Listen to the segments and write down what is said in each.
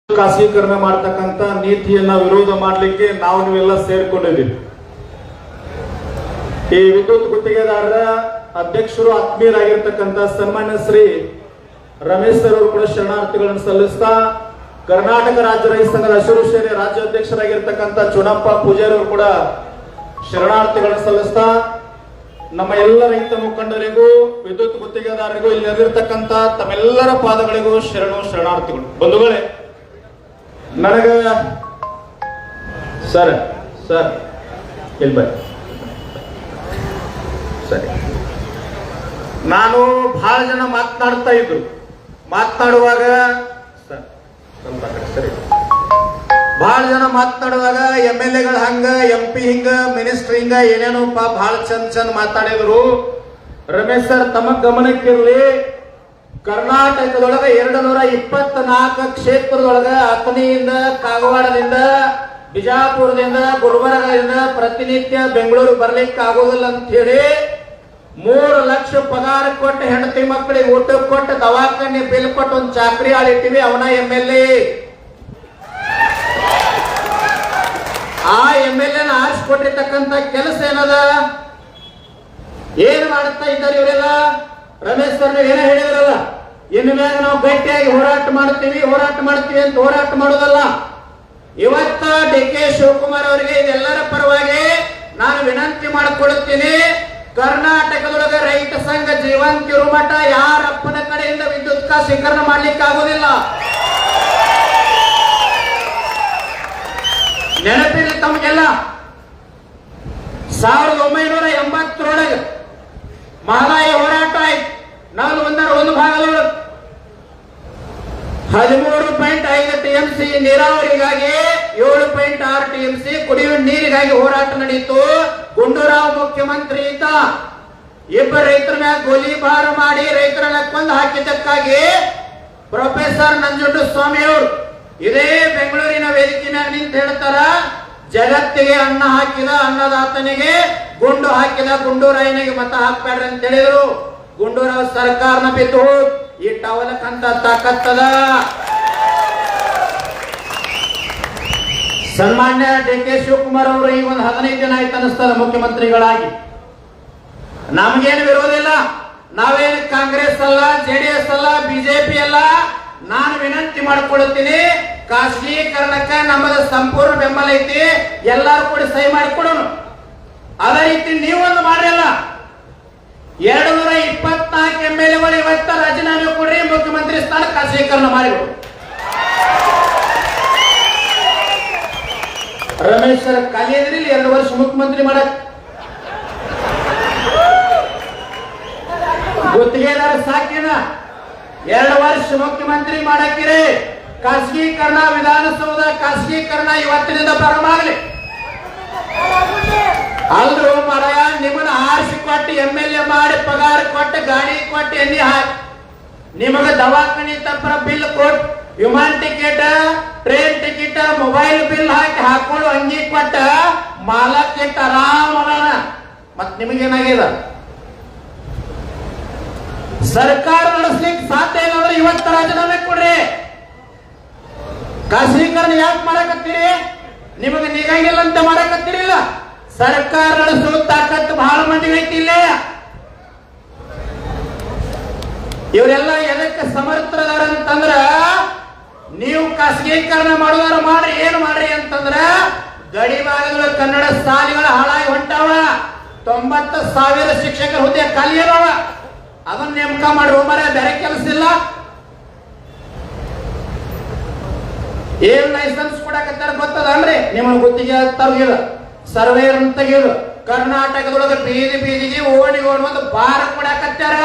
ಖಾಸಗೀಕರಣ ಮಾಡ್ತಕ್ಕಂತ ನೀತಿಯನ್ನ ವಿರೋಧ ಮಾಡಲಿಕ್ಕೆ ನಾವು ನೀವೆಲ್ಲ ಸೇರ್ಕೊಂಡಿದ್ದೀವಿ. ಈ ವಿದ್ಯುತ್ ಗುತ್ತಿಗೆದಾರರ ಅಧ್ಯಕ್ಷರು ಆತ್ಮೀಯರಾಗಿರ್ತಕ್ಕಂಥ ಸನ್ಮಾನ್ಯ ಶ್ರೀ ರಮೇಶ್ ಸರ್ ಅವರು ಕೂಡ ಶರಣಾರ್ಥಿಗಳನ್ನು ಸಲ್ಲಿಸ್ತಾ, ಕರ್ನಾಟಕ ರಾಜ್ಯ ರೈತ ಸಂಘದ ಹಸಿರು ಸೇನೆ ರಾಜ್ಯ ಅಧ್ಯಕ್ಷರಾಗಿರ್ತಕ್ಕಂಥ ಚುನಪ್ಪ ಪೂಜಾರಿ ಅವರು ಕೂಡ ಶರಣಾರ್ಥಿಗಳನ್ನು ಸಲ್ಲಿಸ್ತಾ, ನಮ್ಮ ಎಲ್ಲ ರೈತ ಮುಖಂಡರಿಗೂ ವಿದ್ಯುತ್ ಗುತ್ತಿಗೆದಾರರಿಗೂ ಇಲ್ಲಿ ನೆರೆದಿರ್ತಕ್ಕಂಥ ತಮ್ಮೆಲ್ಲರ ಪಾದಗಳಿಗೂ ಶರಣಾರ್ಥಿಗಳು. ಬಂಧುಗಳೇ, ನನಗ ಸರ್ ಇಲ್ಲಿ ಬರ್ರಿ. ಸರಿ, ನಾನು ಬಹಳ ಜನ ಮಾತನಾಡ್ತಾ ಇದ್ರು. ಮಾತನಾಡುವಾಗ ಬಹಳ ಜನ ಮಾತನಾಡುವಾಗ MLA ಹಂಗ, MP ಹಿಂಗ, ಮಿನಿಸ್ಟರ್ ಹಿಂಗ ಏನೇನೋ ಬಹಳ ಚಂದ ಮಾತಾಡಿದ್ರು. ರಮೇಶ್ ಸರ್, ತಮ್ಮ ಗಮನಕ್ಕಿರ್ಲಿ, ಕರ್ನಾಟಕದೊಳಗ 224 ಕ್ಷೇತ್ರದೊಳಗ ಅಥಣಿಯಿಂದ, ಕಾಗವಾಡದಿಂದ, ಬಿಜಾಪುರದಿಂದ, ಗುಲ್ಬರ್ಗದಿಂದ ಪ್ರತಿನಿತ್ಯ ಬೆಂಗಳೂರು ಬರ್ಲಿಕ್ಕೆ ಆಗೋದಿಲ್ಲ ಅಂತ ಹೇಳಿ 3 ಲಕ್ಷ ಪಗಾರ ಕೊಟ್ಟು ಹೆಂಡತಿ ಮಕ್ಕಳಿಗೆ ಊಟ ಕೊಟ್ಟು ದವಾಖಾನೆ ಬಿಲ್ ಕೊಟ್ಟು ಒಂದು ಚಾಕ್ರಿ ಆಳಿಟ್ಟಿವಿ. ಅವನ MLA. ಆ MLA ಆರಿಸ್ಕೊಟ್ಟಿರ್ತಕ್ಕಂಥ ಕೆಲಸ ಏನದ, ಏನ್ ಮಾಡುತ್ತಾ ಇದ್ದಾರೆ ಇವರೆಲ್ಲ? ರಮೇಶ್ ಸರ್, ನೀವು ಏನೋ ಹೇಳಿದ್ರಲ್ಲ, ಇನ್ನು ಮ್ಯಾಗ ನಾವು ಗಟ್ಟಿಯಾಗಿ ಹೋರಾಟ ಮಾಡ್ತೀವಿ ಅಂತ ಹೋರಾಟ ಮಾಡೋದಲ್ಲ. ಇವತ್ತ DK ಶಿವಕುಮಾರ್ ಅವರಿಗೆ ಇದೆಲ್ಲರ ಪರವಾಗಿ ನಾನು ವಿನಂತಿ ಮಾಡಿಕೊಳ್ಳುತ್ತೀನಿ. ಕರ್ನಾಟಕದೊಳಗೆ ರೈತ ಸಂಘ ಜೀವಂತ ಇರುವ ಮಟ್ಟ ಯಾರಪ್ಪನ ಕಡೆಯಿಂದ ವಿದ್ಯುತ್ ಖಾಸಗೀಕರಣ ಮಾಡ್ಲಿಕ್ಕೆ ಆಗೋದಿಲ್ಲ. ನೆನಪಿರಲಿ ತಮಗೆಲ್ಲ, 1980 ಮಹದಾಯಿ ಹೋರಾಟ ಆಯ್ತು. ನಾವು ಒಂದು ಭಾಗದೊಳಗೆ 13.5 TMC ನೀರಾವರಿಗಾಗಿ, 7.6 TMC ಕುಡಿಯುವ ನೀರಿಗಾಗಿ ಹೋರಾಟ ನಡೆಯಿತು. ಗುಂಡೂರಾವ್ ಮುಖ್ಯಮಂತ್ರಿ ಇದ್ದ. ಇಬ್ಬರು ರೈತರ ಮ್ಯಾಗ ಗೋಲಿಬಾರ ಮಾಡಿ ರೈತರನ್ನ ಕೊಂದು ಹಾಕಿದ್ದಕ್ಕಾಗಿ ಪ್ರೊಫೆಸರ್ ನಂಜುಂಡಸ್ವಾಮಿ ಅವರು ಇದೇ ಬೆಂಗಳೂರಿನ ವೇದಿಕೆ ಮ್ಯಾಗ ನಿಂತು ಹೇಳ್ತಾರ, ಜಗತ್ತಿಗೆ ಅನ್ನ ಹಾಕಿದ ಅನ್ನದಾತನಿಗೆ ಗುಂಡು ಹಾಕಿದ ಗುಂಡೂರಾಯನಿಗೆ ಮತ ಹಾಕ್ಬೇಡ್ರಿ ಅಂತ ಹೇಳಿದ್ರು. ಗುಂಡೂರಾವ್ ಸರ್ಕಾರನ ಬಿದ್ದು ಈ ಟವಲಕ್ಕಂತ ತಾಕತ್ತದ. ಸನ್ಮಾನ್ಯ DK ಶಿವಕುಮಾರ್ ಅವರು ಈ ಒಂದು 15 ದಿನ ಆಯ್ತು ಅನಿಸ್ತದ ಮುಖ್ಯಮಂತ್ರಿಗಳಾಗಿ. ನಮಗೇನು ವಿರೋಧ ಇಲ್ಲ, ನಾವೇನು ಕಾಂಗ್ರೆಸ್ ಅಲ್ಲ, JDS ಅಲ್ಲ, BJP ಅಲ್ಲ. ನಾನು ವಿನಂತಿ ಮಾಡಿಕೊಳ್ಳುತ್ತೀನಿ, ಖಾಸಗೀಕರಣಕ್ಕೆ ನಮ್ಮದ ಸಂಪೂರ್ಣ ಬೆಂಬಲ ಐತಿ. ಎಲ್ಲರೂ ಕೂಡ ಸಹಿ ಮಾಡಿಕೊಡೋಣ. ಅದೇ ರೀತಿ ನೀವೊಂದು ಮಾಡಿರಲ್ಲ, 224 MLAಗಳು ಇವತ್ತ ರಾಜೀನಾಮೆ ಕೊಡ್ರಿ, ಮುಖ್ಯಮಂತ್ರಿ ಸ್ಥಾನ ಖಾಸಗೀಕರಣ ಮಾಡಿಬಿಡು. ರಮೇಶ್ ಸರ್ ಖಾಲಿ ಇದ್ರಿ 2 ವರ್ಷ ಮುಖ್ಯಮಂತ್ರಿ ಮಾಡಕ್. ಗುತ್ತಿಗೆದಾರ ಸಾಕಿನ 2 ವರ್ಷ ಮುಖ್ಯಮಂತ್ರಿ ಮಾಡಕ್ಕಿರಿ. ಖಾಸಗೀಕರಣ, ವಿಧಾನಸೌಧ ಖಾಸಗೀಕರಣ ಇವತ್ತಿನಿಂದ ಪ್ರಾರಂಭ ಅಲ್ರು ಮಾರಾಯ. ನಿಮ್ಮನ್ನ ಆರಿಸಿ ಕೊಟ್ಟು MLA ಮಾಡಿ ಪಗಾರ ಕೊಟ್ಟು ಗಾಡಿ ಕೊಟ್ಟು ಎಣ್ಣೆ ಹಾಕಿ ನಿಮಗ ದವಾಖಾನೆ ತಪ್ಪರ ಬಿಲ್ ಕೊಟ್ಟು ವಿಮಾನ ticket, train ticket, mobile bill ಹಾಕೊಳ್ಳು ಅಂಗಿ ಕೊಟ್ಟ ಮಾಲಕ್ಕೆ ಆರಾಮ ಅದಾನ. ಮತ್ ನಿಮಗೇನಾಗ್ಯದ? ಸರ್ಕಾರ ನಡೆಸ್ಲಿಕ್ಕೆ ಸಾಧ್ಯ ಇಲ್ಲ ಅಂದ್ರೆ ಇವತ್ತು ರಾಜೀನಾಮೆ ಕೊಡ್ರಿ. ಖಾಸಗೀಕರಣ ಯಾಕೆ ಮಾಡಕತ್ತೀರಿ? ನಿಮಗೆ ನಿಗಂಗಿಲ್ಲ ಅಂತ ಮಾಡಕತ್ತೀರಿಲ್ಲ. ಸರ್ಕಾರ ನಡೆಸುವ ತಾಕತ್ತು ಬಹಳ ಮಂದಿಗೆ ಐತಿ ಇಲ್ಲೇ. ಇವರೆಲ್ಲ ಎದಕ್ಕೆ ಸಮರ್ಥರದಾರ ಅಂತಂದ್ರ, ನೀವು ಖಾಸಗೀಕರಣ ಮಾಡುವಾರ ಮಾಡ್ರಿ, ಏನು ಮಾಡ್ರಿ ಅಂತಂದ್ರ ಗಡಿ ಭಾಗಗಳ ಕನ್ನಡ ಶಾಲೆಗಳ ಹಾಳಾಗಿ ಹೊಂಟಾವ. 90,000 ಶಿಕ್ಷಕರ ಹುದ್ದೆ ಖಾಲಿ ಇದಾವ. ಅದನ್ನ ನೇಮಕ ಮಾಡಿ ಹೋಮಾರ, ಬೇರೆ ಕೆಲಸ ಇಲ್ಲ. ಏನ್ ಲೈಸೆನ್ಸ್ ಕೊಡಕತ್ತಾರ ಗೊತ್ತದನ್ರಿ? ನಿಮ್ಮನ್ನ ಗುತ್ತಿಗೆ ತರಗಿಲ್ಲ, ಸರ್ವೇರ್ ಅಂತ ತೆಗಿಯೋದು. ಕರ್ನಾಟಕದೊಳಗೆ ಬೀದಿ ಬೀದಿಗೆ ಓಣಿ ಒಂದು ಬಾರ ಕೊಡಕತ್ತಾರ.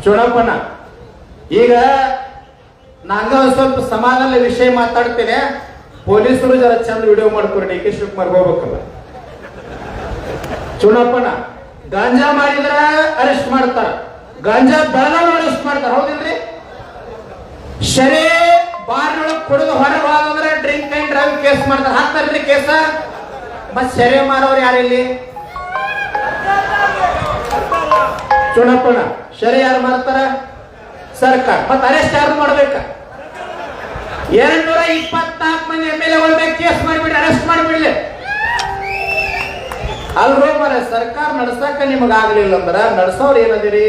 ಚುನಾವಣಾ ಈಗ ನಂಗ ಸ್ವಲ್ಪ ಸಮಾಧಾನ ವಿಷಯ ಮಾತಾಡ್ತೇನೆ. ಪೊಲೀಸರು ಜರ ಚಂದ ವಿಡಿಯೋ ಮಾಡ್ಕೊರಿ. DK ಶಿವಕುಮಾರ್ ಹೋಗ್ಬೇಕಲ್ಲ. ಚುನಾವಣಾ ಗಾಂಜಾ ಮಾಡಿದ್ರ ಅರೆಸ್ಟ್ ಮಾಡ್ತಾರ, ಗಾಂಜಾ ಬೆಳೆದವ್ರು ಅರೆಸ್ಟ್ ಮಾಡ್ತಾರ, ಹೌದಿಲ್ರಿ? ಶರೇ ಬಾರ್ನೊಳಗೆ ಕುಡಿದು ಹೊರಗೆ ಹೋದಂದ್ರೆ ಡ್ರಿಂಕ್ ಅಂಡ್ ಡ್ರೈವ್ ಕೇಸ್ ಮಾಡ್ತಾರ, ಹಾಕ್ತಾರ್ರಿ ಕೇಸ. ಮತ್ ಶರೇ ಮಾರೋರು ಯಾರಿಲ್ಲಿ? ಚುನಾವಣಾ ಶರೇ ಯಾರು ಮಾಡ್ತಾರ? ಸರ್ಕಾರ. ಮತ್ತೆ ಅರೆಸ್ಟ್ ಯಾರು ಮಾಡ್ಬೇಕ? 224 ಮಂದಿ MLA ಮೇಲೆ ಕೇಸ್ ಮಾಡಿಬಿಡ್ರಿ, ಅರೆಸ್ಟ್ ಮಾಡಿಬಿಡ್ಲಿ. ಅಲ್ರೋ ಮರ ಸರ್ಕಾರ ನಡ್ಸಕ ನಿಮಗಾಗ್ಲಿಲ್ಲ ಅಂದ್ರ ನಡ್ಸೋರು ಏನದಿರಿ?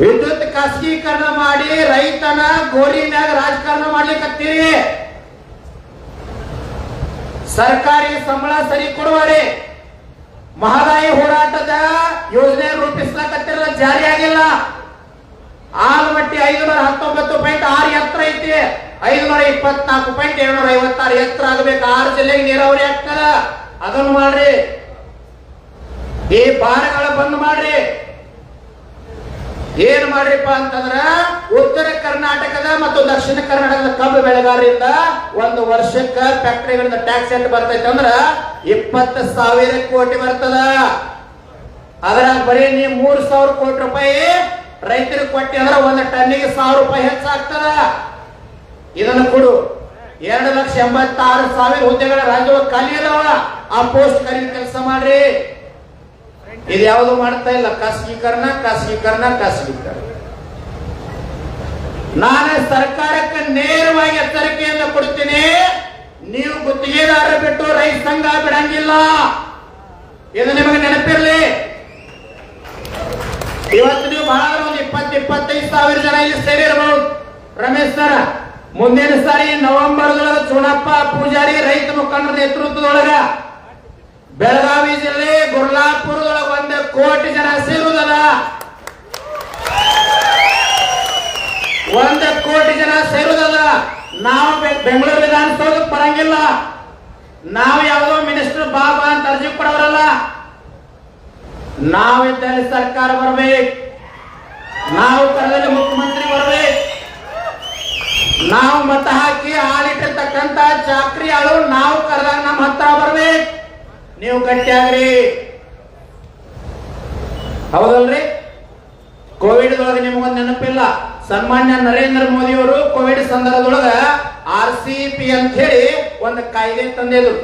ವಿದ್ಯುತ್ ಖಾಸಗೀಕರಣ ಮಾಡಿ ರೈತನ ಗೋಡಿ ಮ್ಯಾಗ ರಾಜಕಾರಣ ಮಾಡ್ಲಿಕ್ಕತ್ತೀರಿ. ಸರ್ಕಾರಿ ಸಂಬಳ ಸರಿ ಕೊಡುವರಿ. ಮಹದಾಯಿ ಹೋರಾಟದ ಯೋಜನೆ ರೂಪಿಸ್ಲಕತ್ತಿರಲ್ಲ, ಜಾರಿ ಆಗಿಲ್ಲ. ಆಲಮಟ್ಟಿ 519.6 ಎತ್ತರ ಐತಿ, 524.756 ಎತ್ತರ ಆಗಬೇಕು. 6 ಜಿಲ್ಲೆಗೆ ನೀರಾವರಿ ಆಗ್ತದ. ಅದನ್ನು ಮಾಡ್ರಿ. ಈ ಬಾರಗಳ ಬಂದ್ ಮಾಡ್ರಿ. ಏನ್ ಮಾಡ್ರಿಪ್ಪ ಅಂತಂದ್ರ ಉತ್ತರ ಕರ್ನಾಟಕದ ಮತ್ತು ದಕ್ಷಿಣ ಕರ್ನಾಟಕದ ಕಬ್ಬು ಬೆಳೆಗಾರರಿಂದ ಒಂದು ವರ್ಷಕ್ಕ ಫ್ಯಾಕ್ಟರಿಗಳಿಂದ ಟ್ಯಾಕ್ಸ್ ಎಷ್ಟು ಬರ್ತೈತೆ ಅಂದ್ರ 20,000 ಕೋಟಿ ಬರ್ತದ. ಅದರ ಬರೀ ನೀ 3,000 ಕೋಟಿ ರೂಪಾಯಿ ರೈತರಿಗೆ ಕೊಟ್ಟಿ ಅಂದ್ರ ಒಂದು ಟನ್ನಿಗೆ 1,000 ರೂಪಾಯಿ ಹೆಚ್ಚಾಗ್ತದ. ಇದನ್ನು ಕೊಡು. 2,86,000 ಹುದ್ದೆಗಳ ರಾಜ್ಯವಾಗಿ ಖಾಲಿ ಅದಾವ. ಆ ಪೋಸ್ಟ್ ಖರೀದಿ ಕೆಲಸ ಮಾಡ್ರಿ. ಇದು ಯಾವುದು ಮಾಡ್ತಾ ಇಲ್ಲ. ಖಾಸಗೀಕರಣ. ನಾನು ಸರ್ಕಾರಕ್ಕೆ ನೇರವಾಗಿ ಎಚ್ಚರಿಕೆಯನ್ನು ಕೊಡ್ತೀನಿ. ನೀವು ಗುತ್ತಿಗೆದಾರ ಬಿಟ್ಟು ರೈತ ಸಂಘ ಬಿಡಂಗಿಲ್ಲ. ಇದು ನಿಮಗೆ ನೆನಪಿರಲಿ. ಇವತ್ತು ನೀವು ಬಹಳ ಒಂದು 20-25,000 ಜನ ಇಲ್ಲಿ ಸೇರಿರಬಹುದು. ರಮೇಶ್ ಸರ್, ಮುಂದಿನ ಸಾರಿ ನವೆಂಬರ್ದೊಳಗ ಚುಣಪ್ಪ ಪೂಜಾರಿ ರೈತ ಮುಖಂಡರ ನೇತೃತ್ವದೊಳಗ ಬೆಳಗಾವಿ ಜಿಲ್ಲೆ ಗುರ್ಲಾಪುರದೊಳಗ 1 ಕೋಟಿ ಜನ ಸೇರುವುದಲ್ಲ. 1 ಕೋಟಿ ಜನ ಸೇರುವುದಲ್ಲ. ನಾವು ಬೆಂಗಳೂರು ವಿಧಾನಸೌಧಕ್ಕೆ ಬರಂಗಿಲ್ಲ. ನಾವು ಯಾವುದೋ ಮಿನಿಸ್ಟರ್ ಬಾಬಾ ಅಂತ ಅರ್ಜಿ ಕೊಡೋರಲ್ಲ. ನಾವಿದ್ದಲ್ಲಿ ಸರ್ಕಾರ ಬರಬೇಕು. ನಾವು ಕರೆದಲ್ಲಿ ಮುಖ್ಯಮಂತ್ರಿ ಬರಬೇಕು. ನಾವು ಮತ ಹಾಕಿ ಆಳಿಟ್ಟಿರ್ತಕ್ಕಂತ ಚಾಕ್ರಿ ಆಳು ನಾವು ಕರೆದಾಗ ನಮ್ಮ ಹತ್ರ ಬರ್ಬೇಕು. ನೀವು ಗಟ್ಟಿಯಾಗ್ರಿ. ಹೌದಲ್ರಿ? ಕೋವಿಡ್ ಒಳಗೆ ನಿಮಗೊಂದು ನೆನಪಿಲ್ಲ. ಸನ್ಮಾನ್ಯ ನರೇಂದ್ರ ಮೋದಿ ಅವರು ಕೋವಿಡ್ ಸಂದರ್ಭದೊಳಗ RCEP ಅಂತ ಹೇಳಿ ಒಂದು ಕಾಯ್ದೆ ತಂದಿದ್ರು.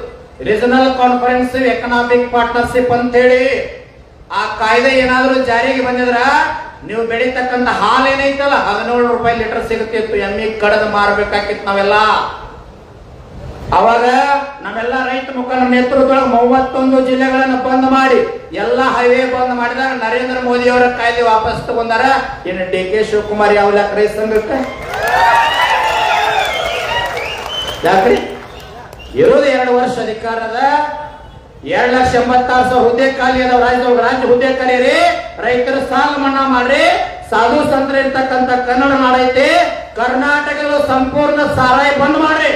ರೀಜನಲ್ ಕಾನ್ಫರೆನ್ಸಿವ್ ಎಕನಾಮಿಕ್ ಪಾರ್ಟ್ನರ್ಶಿಪ್ ಅಂತ ಹೇಳಿ. ಆ ಕಾಯ್ದೆ ಏನಾದ್ರೂ ಜಾರಿಗೆ ಬಂದಿದ್ರ ನೀವು ಬೆಳೀತಕ್ಕಂತ ಹಾಲು ಏನೈತಲ್ಲ 17 ರೂಪಾಯಿ ಲೀಟರ್ ಸಿಗುತ್ತಿತ್ತು. ಎಮ್ಮಿ ಕಡದ ಮಾರಬೇಕಾಗಿತ್ತು ನಾವೆಲ್ಲ. ಅವಾಗ ನಮ್ಮೆಲ್ಲ ರೈತ ಮುಖಂಡರ ನೇತೃತ್ವದೊಳಗೆ 31 ಜಿಲ್ಲೆಗಳನ್ನು ಬಂದ್ ಮಾಡಿ ಎಲ್ಲ ಹೈವೇ ಬಂದ್ ಮಾಡಿದಾಗ ನರೇಂದ್ರ ಮೋದಿ ಅವರ ಕಾಯ್ದೆ ವಾಪಸ್ ತಗೊಂಡಾರ. ಇನ್ನು DK ಶಿವಕುಮಾರ್ ಯಾವ ರೈತ ಸಂಘಕ್ಕೆ ಯಾಕ್ರಿ? ಇರೋದು 2 ವರ್ಷ ಅಧಿಕಾರದ 2,86,000 ಹುದ್ದೆ ಖಾಲಿ ಅದಾವ. ರಾಜ್ಯ ಹುದ್ದೆ ಖಾಲಿ. ರೈತರ ಸಾಲ ಮನ್ನಾ ಮಾಡ್ರಿ. ಸಾಧು ಸಂತರ ಇರ್ತಕ್ಕಂಥ ಕನ್ನಡ ನಾಡೈತಿ. ಕರ್ನಾಟಕದ ಸಂಪೂರ್ಣ ಸಾರಾಯಿ ಬಂದ್ ಮಾಡ್ರಿ.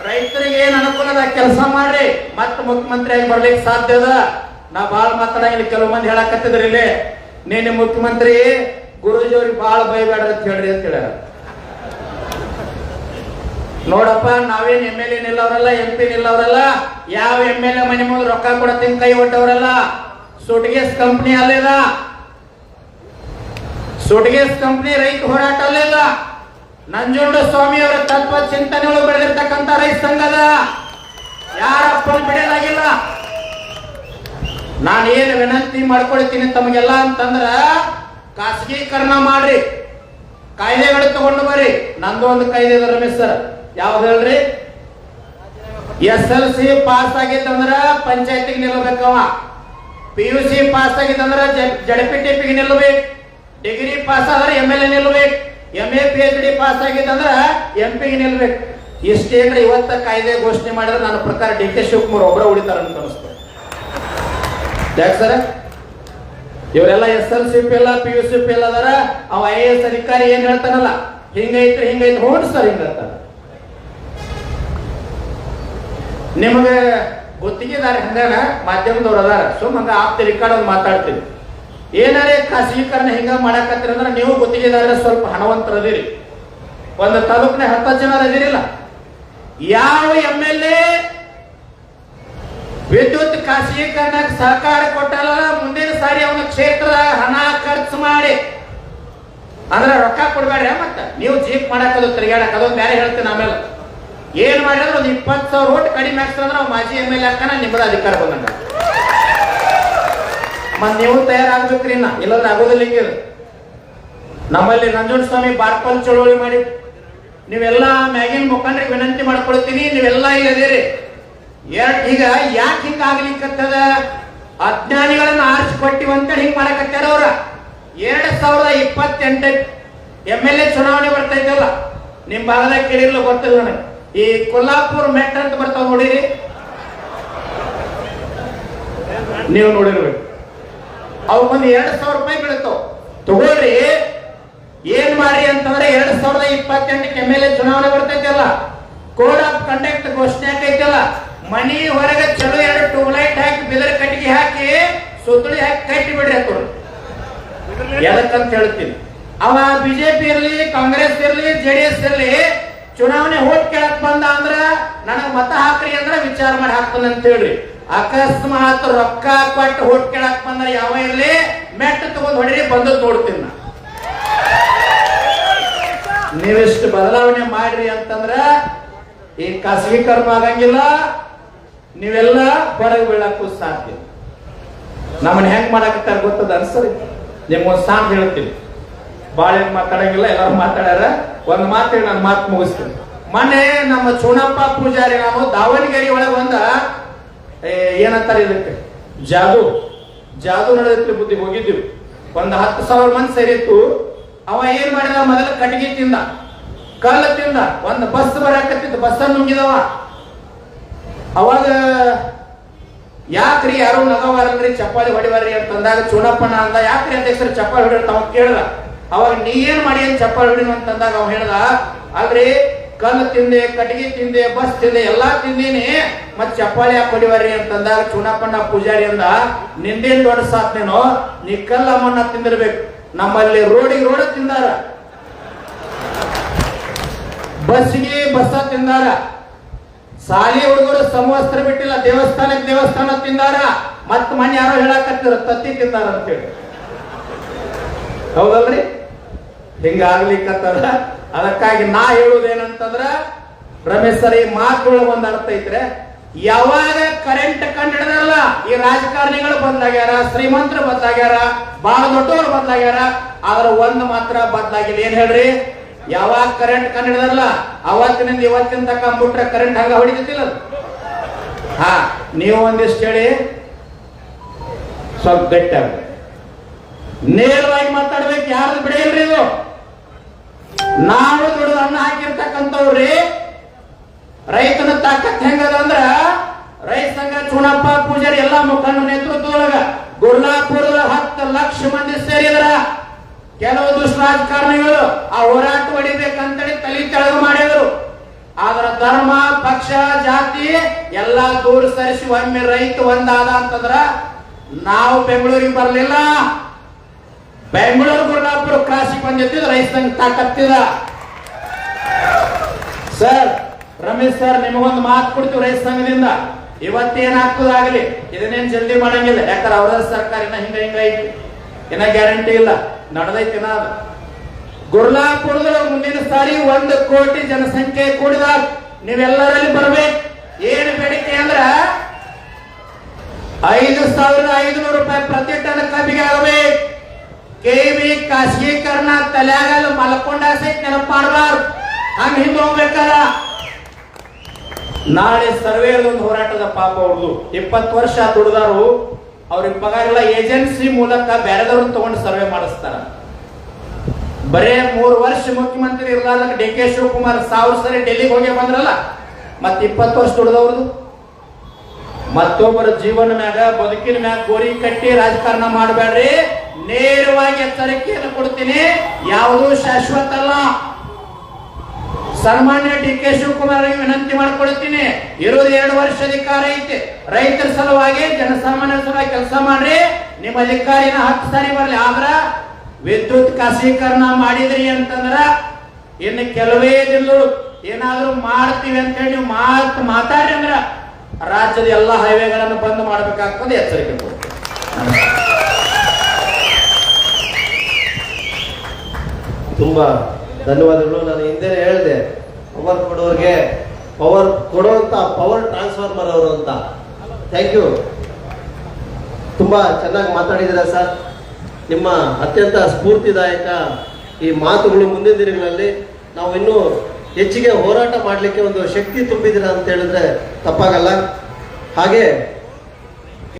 ರೈತರಿಗೆ ಏನ್ ಅನುಕೂಲದ ಕೆಲಸ ಮಾಡ್ರಿ. ಮತ್ತೆ ಮುಖ್ಯಮಂತ್ರಿ ಆಗಿ ಬರ್ಲಿಕ್ಕೆ ಸಾಧ್ಯ ಅದ. ನಾ ಬಾಳ್ ಮಾತಾಡಂಗಿಲ್ಲ. ಕೆಲವು ಮಂದಿ ಹೇಳಕತ್ತಿದ್ರಿ ಇಲ್ಲಿ, ನೀನು ಮುಖ್ಯಮಂತ್ರಿ ಗುರೂಜಿ ಅವ್ರಿಗೆ ಬಾಳ ಬೈಬೇಡ್ರಿ ಅಂತ ಹೇಳ್ರಿ ಅಂತ ಹೇಳ್ಯಾರ. ನೋಡಪ್ಪ, ನಾವೇನ್ MLA ನಿಲ್ಲವ್ರಲ್ಲ, MP ನಿಲ್ಲವ್ರಲ್ಲ. ಯಾವ MLA ಮನೆ ಮುಂದೆ ರೊಕ್ಕ ಕೊಡತ್ತೀನಿ ಕೈ ಒಟ್ಟವ್ರಲ್ಲ. ಸುಟ್ಗೇಸ್ ಕಂಪ್ನಿ ಅಲ್ಲೇದ. ಸುಟ್ಗೇಸ್ ಕಂಪ್ನಿ ರೈತ ಹೋರಾಟ ಅಲ್ಲೇದ. ನಂಜುಂಡ ಸ್ವಾಮಿ ಅವರ ತತ್ವ ಚಿಂತನೆಗಳು ಬೆಳೆದಿರ್ತಕ್ಕಂಥ ರೈತ ಸಂಘದ ಯಾರಪ್ಪ ಬಿಡಲಾಗಿಲ್ಲ. ನಾನೇನು ವಿನಂತಿ ಮಾಡ್ಕೊಳ್ತೀನಿ ತಮಗೆಲ್ಲ ಅಂತಂದ್ರ, ಖಾಸಗೀಕರಣ ಮಾಡ್ರಿ. ಕಾಯ್ದೆಗಳು ತಗೊಂಡು ಬರ್ರಿ. ನಂದು ಒಂದು ಕಾಯ್ದೆ ಇದೆ ರಮೇಶ್ ಸರ್. ಯಾವ್ದು ಹೇಳ್ರಿ? SLC ಪಾಸ್ ಆಗಿತ್ತಂದ್ರ ಪಂಚಾಯತಿಗೆ ನಿಲ್ಲಬೇಕವ. PUC ಪಾಸ್ ಆಗಿತ್ತಂದ್ರ JDPTPಗೆ ನಿಲ್ಲಬೇಕು. ಡಿಗ್ರಿ ಪಾಸ್ ಆದ್ರೆ MLA ನಿಲ್ಲಬೇಕು. MA PhD ಪಾಸ್ ಆಗಿತ್ತಂದ್ರ MP ಗೆ ನಿಲ್ಬೇಕು. ಇಷ್ಟೇ ಇವತ್ತ ಕಾಯ್ದೆ ಘೋಷಣೆ ಮಾಡಿದ್ರೆ ನನ್ನ ಪ್ರಕಾರ DK ಶಿವಕುಮಾರ್ ಒಬ್ಬರ ಉಳಿತಾರ ಅಂತ ಅನಿಸ್ತದೆ. ಯಾಕೆ ಸರ್? ಇವರೆಲ್ಲ SLC ಫೇಲ್, PUC ಫೇಲ್ ಅದಾರ. ಅವ IAS ಅಧಿಕಾರಿ ಏನ್ ಹೇಳ್ತಾನಲ್ಲ, ಹಿಂಗೈತ್ರಿ ಹೋಡ್ ಸರ್ ಹಿಂಗ ಹೇಳ್ತಾರ. ನಿಮಗೆ ಗುತ್ತಿಗೆದಾರ ಹಂಗಾನ ಮಾಧ್ಯಮದವ್ರು ಅದಾರ. ಸುಮ್ಮಂಗ ಆಪ್ತ ರಿಕಾರ್ಡ್ ಒಂದು ಮಾತಾಡ್ತೀವಿ. ಏನಾರೇ ಖಾಸಗೀಕರಣ ಹಿಂಗ ಮಾಡಕತ್ತೀರಿ ಅಂದ್ರೆ ನೀವು ಗುತ್ತಿಗೆದಾರ ಸ್ವಲ್ಪ ಹಣವಂತರದಿರಿ. ಒಂದು ತಾಲೂಕಿನ 10 ಜನ ಅದಿರಿಲ್ಲ. ಯಾವ MLA ವಿದ್ಯುತ್ ಖಾಸಗೀಕರಣಕ್ಕೆ ಸಹಕಾರ ಕೊಟ್ಟಲ್ಲ, ಮುಂದಿನ ಸಾರಿ ಅವನ ಕ್ಷೇತ್ರದ ಹಣ ಖರ್ಚು ಮಾಡಿ ಅಂದ್ರೆ ರೊಕ್ಕ ಕೊಡ್ಬೇಡ್ರಿ. ಮತ್ತ ನೀವು ಜೀಪ್ ಮಾಡಕ್ಕದು ತಿರುಗಾಡಕ್ ಅದೊಂದು ಬೇರೆ ಹೇಳ್ತೀನಿ. ಆಮೇಲೆ ಏನ್ ಮಾಡಿದ್ರೆ ಒಂದು 20,000 ಓಟ್ ಕಡಿಮೆ ಆಗ್ತದೆ ಅಂದ್ರೆ ಮಾಜಿ MLA ಹಾಕನ ನಿಮ್ಮದ ಅಧಿಕಾರ ಬಂದಂಗ. ಮತ್ ನೀವು ತಯಾರಾಗ್ಬೇಕ್ರಿ ಇಲ್ಲಂದ್ರೆ ಆಗೋದಿಲ್ಲ. ಹಿಂಗೆ ನಮ್ಮಲ್ಲಿ ನಂಜುಂಡಸ್ವಾಮಿ ಬಾರ್ಪಲ್ ಚಳವಳಿ ಮಾಡಿ ನೀವೆಲ್ಲ ಮ್ಯಾಗಿನ ಮುಖಂಡರಿಗೆ ವಿನಂತಿ ಮಾಡ್ಕೊಳ್ತೀನಿ, ನೀವೆಲ್ಲ ಈಗ ಅದೇರಿ. ಈಗ ಯಾಕೆ ಹಿಂಗ ಆಗ್ಲಿಕ್ಕತ್ತದ? ಅಜ್ಞಾನಿಗಳನ್ನ ಆರಿಸಿಕೊಟ್ಟಿವ ಅಂತೇಳಿ ಹಿಂಗ್ ಮಾಡಕತ್ತಾರ ಅವ್ರ. 2028 MLA ಚುನಾವಣೆ ಬರ್ತೈತಲ್ಲ, ನಿಮ್ ಭಾಗದಾಗ ಕೇಳಿರ್ಲ ಗೊತ್ತಿಲ್ಲ ನನಗೆ. ಈ ಕೊಲ್ಲಾಪುರ ಮೆಟ್ ಅಂತ ಬರ್ತಾವ ನೋಡಿರಿ, ನೀವು ನೋಡಿರ್ಬೇಕು. ಅವಕ್ಕೊಂದು 2,000 ರೂಪಾಯಿ ಬೀಳ್ತಾವ, ತಗೋಳ್ರಿ. ಏನ್ ಮಾಡಿ ಅಂತಂದ್ರೆ 2028 MLA ಚುನಾವಣೆ ಬರ್ತೈತಲ್ಲ, ಕೋಡ್ ಆಫ್ ಕಂಡಕ್ಟ್ ಘೋಷಣೆ ಆಕೈತಲ್ಲ, ಮನಿ ಹೊರಗೆ ಚಲೋ 2 ಟ್ಯೂಬ್ಲೈಟ್ ಹಾಕಿ ಬಿದರ್ ಕಟ್ಟಿಗೆ ಹಾಕಿ ಸುತ್ತಳಿ ಹಾಕಿ ಕಟ್ಟಿ ಬಿಡ್ರಿ ಅಂತ ಎದಕ್ಕಂತ ಹೇಳ್ತೀನಿ. ಅವ ಬಿಜೆಪಿ ಇರ್ಲಿ, ಕಾಂಗ್ರೆಸ್ ಇರ್ಲಿ, JDS ಇರ್ಲಿ, ಚುನಾವಣೆ ಓಟ್ ಕೇಳಕ್ ಬಂದ ಅಂದ್ರ ನನಗ್ ಮತ ಹಾಕ್ರಿ ಅಂದ್ರ ವಿಚಾರ ಮಾಡಿ ಹಾಕ್ತಾನ ಅಂತ ಹೇಳ್ರಿ. ಅಕಸ್ಮಾತ್ ರೊಕ್ಕ ಕೊಟ್ಟು ಓಟ್ ಕೇಳಕ್ ಬಂದ್ರ ಯಾವ ಇರ್ಲಿ ಮೆಟ್ಟ ತಗೊಂಡ್ ಹೊಡಿರಿ, ಬಂದದ್ ನೋಡ್ತೀನಿ ನಾ. ನೀವಿಷ್ಟು ಬದಲಾವಣೆ ಮಾಡ್ರಿ ಅಂತಂದ್ರ ಈ ಖಾಸಗೀಕರಣ ಆಗಂಗಿಲ್ಲ, ನೀವೆಲ್ಲ ಹೊರಗೆ ಬೀಳಕ್ಕೂ ಸಾಧ್ಯ. ನಮ್ಮನ್ನ ಹೆಂಗ್ ಮಾಡಾಕತ್ತಾರ ಗೊತ್ತದ ಅನ್ಸರಿ. ನಿಮ್ಗೊಂದು ಸಾಂಗ್ ಹೇಳ್ತೀನಿ, ಬಾಳ ಏನ್ ಮಾತಾಡಂಗಿಲ್ಲ, ಎಲ್ಲರೂ ಮಾತಾಡ್ಯಾರ. ಒಂದ್ ಮಾತು ಹೇಳಿ ನಾನು ಮಾತು ಮುಗಿಸ್ತೀನಿ. ಮೊನ್ನೆ ನಮ್ಮ ಚೂಣಪ್ಪ ಪೂಜಾರಿ ನಾವು ದಾವಣಗೆರೆ ಒಳಗೆ ಬಂದ ಏನಂತಾರೆ ಇದಕ್ಕೆ ಜಾದು ನಡೆದಕ್ಕೆ ಬುದ್ಧಿ ಹೋಗಿದ್ದೀವಿ. ಒಂದು 10,000 ಮಂದಿ ಸೇರಿತ್ತು. ಅವ ಏನ್ ಮಾಡಿದ, ಮೊದಲ ಕಟ್ಟಿಗೆ ತಿಂದ, ಕಲ್ಲು ತಿಂದ, ಒಂದು ಬಸ್ ಬರಾಕತ್ತಿತ್ತು, ಬಸ್ ನುಂಗಿದವ. ಅವಾಗ ಯಾಕ್ರಿ ಯಾರು ನಗವಾರಲ್ರಿ, ಚಪ್ಪಾಳಿ ಹೊಡಿವಾರ್ರಿ ಅಂತಂದಾಗ ಚೂಣಪ್ಪನ ಅಂದ, ಯಾಕ್ರಿ ಅಂತ ಹೆಸರು ಚಪ್ಪಾಳಿ ಹೊಡಿರ್ತ ಅವ ಕೇಳ್ದ. ಅವಾಗ ನೀ ಏನ್ ಮಾಡಿ ಅಂತ ಚಪ್ಪಾಳಿ ಹೊಡಿನು ಅಂತಂದಾಗ ಅವ ಹೇಳ್ದ, ಅಲ್ರಿ ಕಲ್ಲು ತಿಂದೆ, ಕಟ್ಟಿಗೆ ತಿಂದೆ, ಬಸ್ ತಿಂದೆ, ಎಲ್ಲಾ ತಿಂದೀನಿ, ಮತ್ ಚಪ್ಪಾಳಿ ಯಾಕೆ ಹೊಡಿವಾರ್ರಿ ಅಂತಂದಾಗ ಚೂಣಪ್ಪನ ಪೂಜಾರಿ ಅಂದ, ನಿಂದೇನ್ ದೊಡ್ಡ ಸಾತ್ನೇನೋ, ನೀ ಕಲ್ಲ ಮಣ್ಣ ತಿಂದಿರ್ಬೇಕು. ನಮ್ಮಲ್ಲಿ ರೋಡಿಗೆ ರೋಡ ತಿಂದಾರ, ಬಸ್ಸಿಗೆ ಬಸ್ಸ ತಿಂದಾರ, ಸಾಲಿ ಹುಡುಗರು ಸಮವಸ್ತ್ರ ಬಿಟ್ಟಿಲ್ಲ, ದೇವಸ್ಥಾನಕ್ಕೆ ದೇವಸ್ಥಾನ ತಿಂದಾರ, ಮತ್ ಮನೆ ಯಾರೋ ಹೇಳಕತ್ತಿರ ತತ್ತಿ ತಿಂದಾರ ಅಂತೇಳಿ. ಹೌದಲ್ರಿ? ಹಿಂಗಾಗ್ಲಿಕ್ಕತ್ತದ. ಅದಕ್ಕಾಗಿ ನಾ ಹೇಳುವುದೇನಂತಂದ್ರ, ರಮೇಶ್ ಸರ್, ಈ ಮಾತುಗಳಿಗೆ ಒಂದ್ ಅರ್ಥ ಐತ್ರೆ. ಯಾವಾಗ ಕರೆಂಟ್ ಕಂಡಿಡದಲ್ಲ, ಈ ರಾಜಕಾರಣಿಗಳು ಬದಲಾಗ್ಯಾರ, ಶ್ರೀಮಂತರು ಬದಲಾಗ್ಯಾರ, ಬಹಳ ದೊಡ್ಡವರು ಬದಲಾಗ್ಯಾರ, ಆದ್ರ ಒಂದ್ ಮಾತ್ರ ಬದಲಾಗಿಲ್ಲ. ಏನ್ ಹೇಳ್ರಿ? ಯಾವಾಗ ಕರೆಂಟ್ ಕಂಡಿಡದಲ್ಲ, ಅವತ್ತಿನಿಂದ ಇವತ್ತಿನ ತನಕ ಮುಟ್ರೆ ಕರೆಂಟ್ ಹಂಗ ಹೊಡಿತಿಲ್ಲ. ಹಾ, ನೀವು ಒಂದಿಷ್ಟು ಹೇಳಿ ಸ್ವಲ್ಪ ಗಟ್ಟಿ ಆಗ್ಬೇಕು, ನೇರವಾಗಿ ಮಾತಾಡ್ಬೇಕು, ಯಾರು ಬಿಡಿಲ್ರಿ. ಇದು ನಾವು ದುಡ್ಡು ಅನ್ನ ಹಾಕಿರ್ತಕ್ಕಂಥವ್ರಿ. ರೈತನ ತಾಕತ್ ಹೆಂಗದ ಅಂದ್ರ, ರೈತ ಸಂಘ ಚೂಣಪ್ಪ ಪೂಜಾರಿ ಎಲ್ಲಾ ಮುಖಂಡ ನೇತೃತ್ವದೊಳಗ ಗುರ್ಲಾಪುರದ 10 ಲಕ್ಷ ಮಂದಿ ಸೇರಿದ್ರ. ಕೆಲವು ದುಷ್ಟ ರಾಜಕಾರಣಿಗಳು ಆ ಹೋರಾಟ ಹೊಡಿಬೇಕಂತೇಳಿ ತಲೆ ತೆಳಗ ಮಾಡಿದ್ರು. ಆದ್ರ ಧರ್ಮ, ಪಕ್ಷ, ಜಾತಿ ಎಲ್ಲಾ ದೂರ ಸರಿಸಿ ಒಮ್ಮೆ ರೈತ ಒಂದಾದ ಅಂತಂದ್ರ ನಾವು ಬೆಂಗಳೂರಿಗೆ ಬರ್ಲಿಲ್ಲ, ಬೆಂಗಳೂರು ಗುರ್ಲಾಪುರ ಕ್ರಾಸಿಗೆ ಬಂದಿದ್ದ ರೈತ ಸಂಘ ತಾಕತ್ತಿದ. ಸರ್, ರಮೇಶ್ ಸರ್, ನಿಮಗೊಂದು ಮಾತು ಕೊಡ್ತೀವಿ ರೈತ ಸಂಘದಿಂದ. ಇವತ್ತೇನಾಗ್ತದಾಗಲಿ ಇದನ್ನೇನ್ ಜಲ್ದಿ ಮಾಡಂಗಿಲ್ಲ, ಯಾಕಂದ್ರೆ ಅವರ ಸರ್ಕಾರ ಹಿಂಗ ಐತಿ, ಏನ ಗ್ಯಾರಂಟಿ ಇಲ್ಲ, ನಡೆದೈತಿನ. ಗುರ್ಲಾಪುರದ ಮುಂದಿನ ಸಾರಿ 1 ಕೋಟಿ ಜನಸಂಖ್ಯೆ ಕೂಡಿದಾಗ ನೀವೆಲ್ಲರಲ್ಲಿ ಬರ್ಬೇಕು. ಏನು ಬೇಡಿಕೆ ಅಂದ್ರ 5,500 ರೂಪಾಯಿ ಪ್ರತಿ ಟನ್ ಕಬ್ಬಿಗೆ ಆಗಬೇಕು. ಕೆಬಿ ಖಾಸಗೀಕರಣ ತಲೆಯಾಗಲ್ಲ ಮಲ್ಕೊಂಡ ಸಹಿತ ನೆನಪು ಮಾಡಬಾರ್ದು, ಹಂಗ ಹಿಂದೆ ಹೋಗ್ಬೇಕಲ್ಲ. ನಾಳೆ ಸರ್ವೆ ಒಂದು ಹೋರಾಟದ ಪಾಪ ಅವ್ರದ್ದು 20 ವರ್ಷ ದುಡಿದಾರು, ಅವ್ರಿಗೆ ಪಗಾರ ಎಲ್ಲ ಏಜೆನ್ಸಿ ಮೂಲಕ ಬೇರೆದವ್ರನ್ನ ತಗೊಂಡು ಸರ್ವೆ ಮಾಡಿಸ್ತಾರ. ಬರೇ 3 ವರ್ಷ ಮುಖ್ಯಮಂತ್ರಿ ಇರ್ಲಾರ್ದಾಗ DK ಶಿವಕುಮಾರ್ 1000 ಸರಿ ಡೆಲ್ಲಿಗೆ ಹೋಗಿ ಬಂದ್ರಲ್ಲ, ಮತ್ 20 ವರ್ಷ ದುಡಿದವ್ರದು. ಮತ್ತೊಬ್ಬರ ಜೀವನ ಮ್ಯಾಗ, ಬದುಕಿನ ಮ್ಯಾಗ ಗೋರಿ ಕಟ್ಟಿ ರಾಜಕಾರಣ ಮಾಡಬೇಡ್ರಿ. ನೇರವಾಗಿ ಎಚ್ಚರಿಕೆಯನ್ನು ಕೊಡ್ತೀನಿ, ಯಾವುದೂ ಶಾಶ್ವತ ಅಲ್ಲ. ಸನ್ಮಾನ್ಯ DK ಶಿವಕುಮಾರ್ ವಿನಂತಿ ಮಾಡ್ಕೊಳ್ತೀನಿ, ಇರೋದು 2 ವರ್ಷ ಅಧಿಕಾರ ಐತಿ. ರೈತರ ಸಲುವಾಗಿ, ಜನಸಾಮಾನ್ಯರ ಸಲುವಾಗಿ ಕೆಲಸ ಮಾಡ್ರಿ. ನಿಮ್ಮ ಅಧಿಕಾರಿನ 10 ಸಾರಿ ಬರ್ಲಿ. ಆದ್ರ ವಿದ್ಯುತ್ ಖಾಸಗೀಕರಣ ಮಾಡಿದ್ರಿ ಅಂತಂದ್ರ ಇನ್ನು ಕೆಲವೇ ದಿನಗಳು ಏನಾದ್ರೂ ಮಾಡ್ತೀವಿ ಅಂತ ಹೇಳಿ ನೀವು ಮಾತಾಡ್ರಿ ಅಂದ್ರ ರಾಜ್ಯದ ಎಲ್ಲಾ ಹೈವೇಗಳನ್ನು ಬಂದ್ ಮಾಡಬೇಕಾಗ್ತದೆ. ಎಚ್ಚರಿಕೆ ಕೊಡ್ತೀನಿ. ತುಂಬಾ ಧನ್ಯವಾದಗಳು. ನಾನು ಹಿಂದೆ ಹೇಳಿದೆ, ಪವರ್ ಕೊಡೋರಿಗೆ ಪವರ್ ಕೊಡುವಂತ ಪವರ್ ಟ್ರಾನ್ಸ್ಫಾರ್ಮರ್ ಅವರು ಅಂತ. Thank you. ತುಂಬ ಚೆನ್ನಾಗಿ ಮಾತಾಡಿದ್ದೀರಾ ಸರ್. ನಿಮ್ಮ ಅತ್ಯಂತ ಸ್ಫೂರ್ತಿದಾಯಕ ಈ ಮಾತುಗಳು ಮುಂದಿನ ದಿನಗಳಲ್ಲಿ ನಾವು ಇನ್ನೂ ಹೆಚ್ಚಿಗೆ ಹೋರಾಟ ಮಾಡಲಿಕ್ಕೆ ಒಂದು ಶಕ್ತಿ ತುಂಬಿದ್ದೀರಾ ಅಂತ ಹೇಳಿದ್ರೆ ತಪ್ಪಾಗಲ್ಲ. ಹಾಗೆ